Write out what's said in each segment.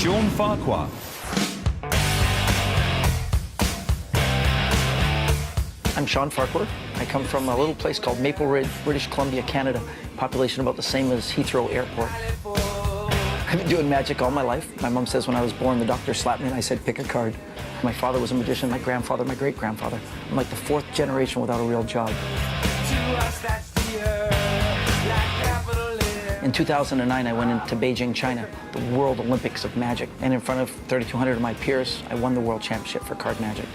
Shawn Farquhar. I'm Shawn Farquhar. I come from a little place called Maple Ridge, British Columbia, Canada. Population about the same as Heathrow Airport. I've been doing magic all my life. My mom says when I was born, the doctor slapped me and I said, pick a card. My father was a magician, my grandfather, my great-grandfather. I'm like the 4th generation without a real job. In 2009, I went into Beijing, China, the World Olympics of Magic. And in front of 3,200 of my peers, I won the World Championship for card magic.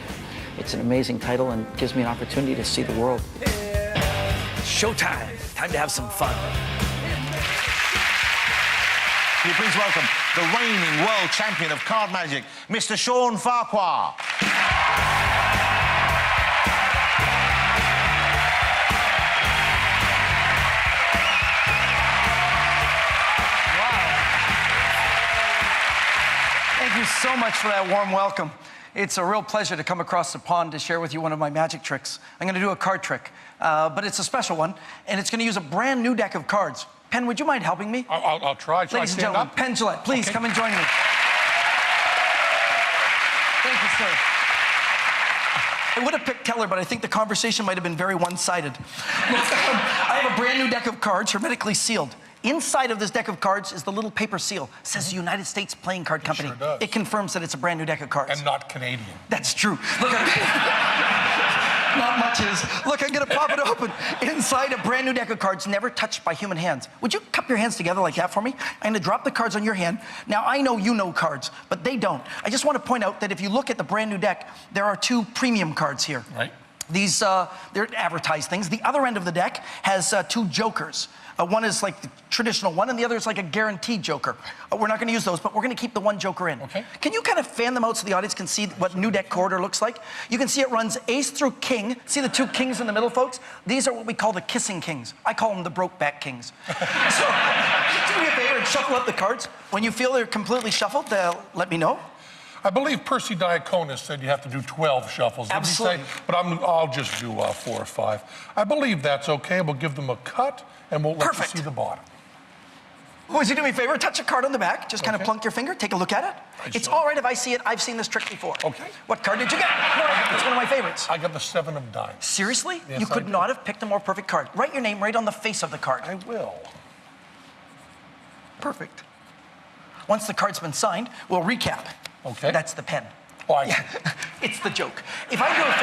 It's an amazing title and gives me an opportunity to see the world. Showtime. Time to have some fun. Can you please welcome the reigning world champion of card magic, Mr. Shawn Farquhar. Thank you so much for that warm welcome. It's a real pleasure to come across the pond to share with you one of my magic tricks. I'm going to do a card trick, but it's a special one, and it's going to use a brand new deck of cards. Penn, would you mind helping me? I'll try. Ladies and gentlemen, Penn Gillette, please come and join me. Thank you, sir. I would have picked Teller, but I think the conversation might have been very one-sided. I have a brand new deck of cards, hermetically sealed. Inside of this deck of cards is the little paper seal. It says the United States Playing Card Company. Sure does. It confirms that it's a brand new deck of cards. And not Canadian. That's true. Look, not much is. Look, I'm gonna pop it open. Inside a brand new deck of cards, never touched by human hands. Would you cup your hands together like that for me? I'm gonna drop the cards on your hand. Now, I know you know cards, but they don't. I just want to point out that if you look at the brand new deck, there are 2 premium cards here. Right. These, they're advertised things. The other end of the deck has 2 jokers. One is like the traditional one, and the other is like a guaranteed joker. We're not going to use those, but we're going to keep the 1 joker in. Okay. Can you kind of fan them out so the audience can see what new deck order looks like? You can see it runs ace through king. See the 2 kings in the middle, folks? These are what we call the kissing kings. I call them the broke-back kings. So, do me a favor and shuffle up the cards. When you feel they're completely shuffled, let me know. I believe Percy Diaconis said you have to do 12 shuffles. Absolutely. Did he say? But I'll just do 4 or 5. I believe that's okay. We'll give them a cut, and we'll let you see the bottom. Would you do me a favor? Touch a card on the back. Just kind of plunk your finger. Take a look at it. It's all right if I see it. I've seen this trick before. Okay. What card did you get? No, it's one of my favorites. I got the 7 of diamonds. Seriously? Yes, You could not have picked a more perfect card. Write your name right on the face of the card. I will. Perfect. Once the card's been signed, we'll recap. Okay. That's the pen. Oh, Yeah, it's the joke. If I do it,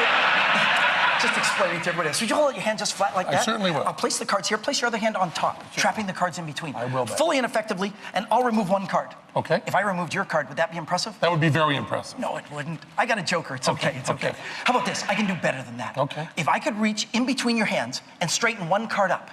just explaining to everybody else. Would you hold out your hand just flat like that? I certainly will. I'll place the cards here. Place your other hand on top, trapping the cards in between. I will, then. Fully and effectively, and I'll remove 1 card. Okay. If I removed your card, would that be impressive? That would be very impressive. No, it wouldn't. I got a joker. It's okay. It's okay. Okay. How about this? I can do better than that. Okay. If I could reach in between your hands and straighten 1 card up,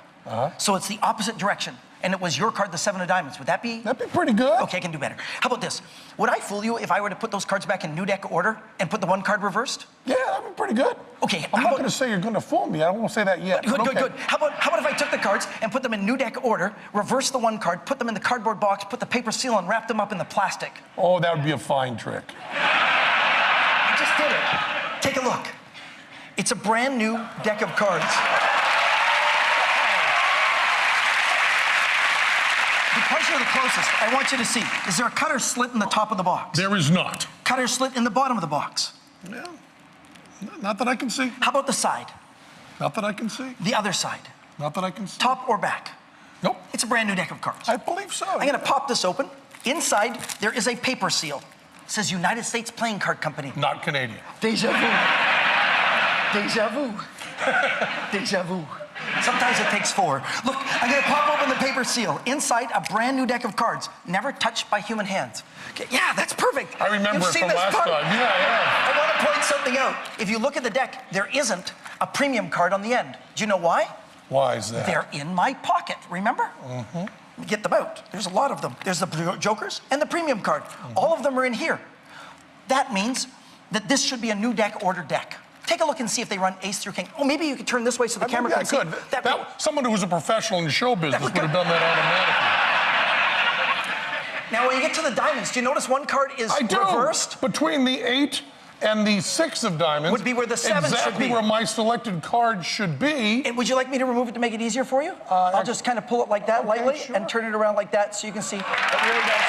so it's the opposite direction, and it was your card, the 7 of diamonds, would that be? That'd be pretty good. Okay, I can do better. How about this? Would I fool you if I were to put those cards back in new deck order and put the 1 card reversed? Yeah, that'd be pretty good. Okay. I'm not going to say you're going to fool me. I won't say that yet. Good, but good, okay. good. How about if I took the cards and put them in new deck order, reversed the 1 card, put them in the cardboard box, put the paper seal, and wrapped them up in the plastic? Oh, that would be a fine trick. I just did it. Take a look. It's a brand new deck of cards. Because you're the closest, I want you to see. Is there a cut or slit in the top of the box? There is not. Cut or slit in the bottom of the box? Yeah. Not that I can see. How about the side? Not that I can see. The other side? Not that I can see. Top or back? Nope. It's a brand new deck of cards. I believe so. I'm gonna pop this open. Inside, there is a paper seal. It says United States Playing Card Company. Not Canadian. Deja vu. Deja vu. Deja vu. Sometimes it takes 4. Look, I'm gonna pop open the paper seal. Inside, a brand new deck of cards, never touched by human hands. Okay, yeah, that's perfect. I remember You've it seen from this last card. time. Yeah. I want to point something out. If you look at the deck, there isn't a premium card on the end. Do you know why? Why is that? They're in my pocket, remember? Mm-hmm. Get them out. There's a lot of them. There's the jokers and the premium card. All of them are in here. That means that this should be a new deck order deck. Take a look and see if they run ace through king. Oh, maybe you could turn this way so the camera can see. Someone who was a professional in show business would have done that automatically. Now, when you get to the diamonds, do you notice 1 card is reversed? Between the 8 and the 6 of diamonds would be where the 7 should be. Exactly where my selected card should be. And would you like me to remove it to make it easier for you? I'll just kind of pull it like that lightly and turn it around like that so you can see it really does.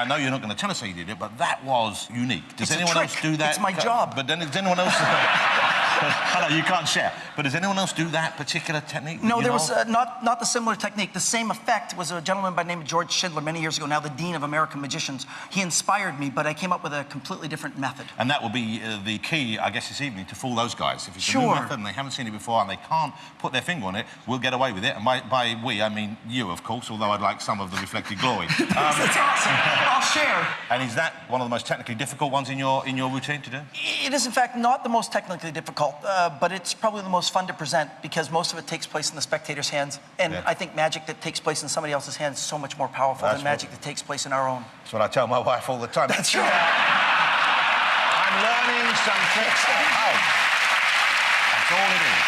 I know you're not going to tell us how you did it, but that was unique. Does It's a anyone else trick. do that? It's my job. But then does anyone else... I know, you can't share. But does anyone else do that particular technique? No, there know? was not the similar technique. The same effect was a gentleman by the name of George Schindler many years ago, now the Dean of American Magicians. He inspired me, but I came up with a completely different method. And that will be the key, I guess, this evening to fool those guys. If it's a new Sure. method and they haven't seen it before and they can't put their finger on it, we'll get away with it. And by we, I mean you, of course, although I'd like some of the reflected glory. That's awesome. I'll share. And is that one of the most technically difficult ones in your routine to do? It is, in fact, not the most technically difficult, but it's probably the most fun to present because most of it takes place in the spectator's hands. And Yeah. I think magic that takes place in somebody else's hands is so much more powerful That's than magic that takes place in our own. That's what I tell my wife all the time. That's right. I'm learning some tricks at home. That's all it is.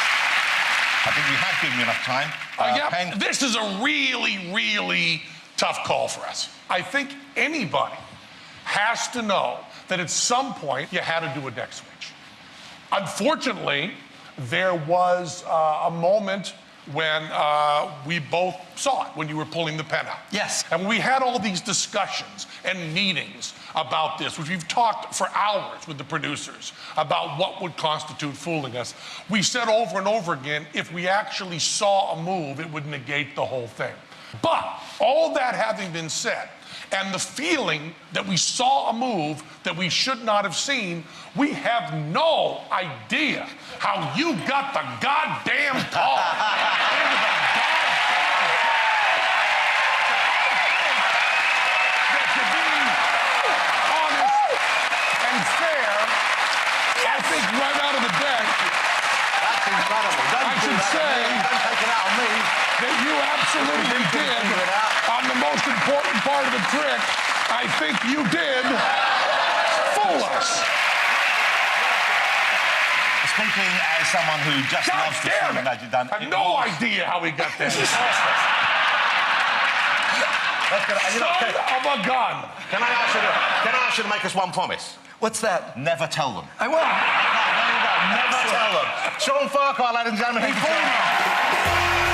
I think we have given you enough time. Yeah, this is a really, really tough call for us. I think anybody has to know that at some point you had to do a deck switch. Unfortunately, there was a moment when we both saw it, when you were pulling the pen out. Yes. And we had all these discussions and meetings about this, which we've talked for hours with the producers about what would constitute fooling us. We said over and over again, if we actually saw a move, it would negate the whole thing. But all that having been said, and the feeling that we saw a move that we should not have seen, we have no idea how you got the goddamn call. Into the goddamn that to be honest and fair, I think right out of the deck, That's incredible. I should say Don't take it out on me. that you absolutely did on the most important part of the trick. I think you did fool us. Speaking as someone who just God loves to see damn the it! magic done. I have no idea how we got there. Son of a gun. Can I ask you to make us one promise? What's that? Never tell them. I will. There you go. Never tell them. Shawn Farquhar, ladies and gentlemen. He fooled me.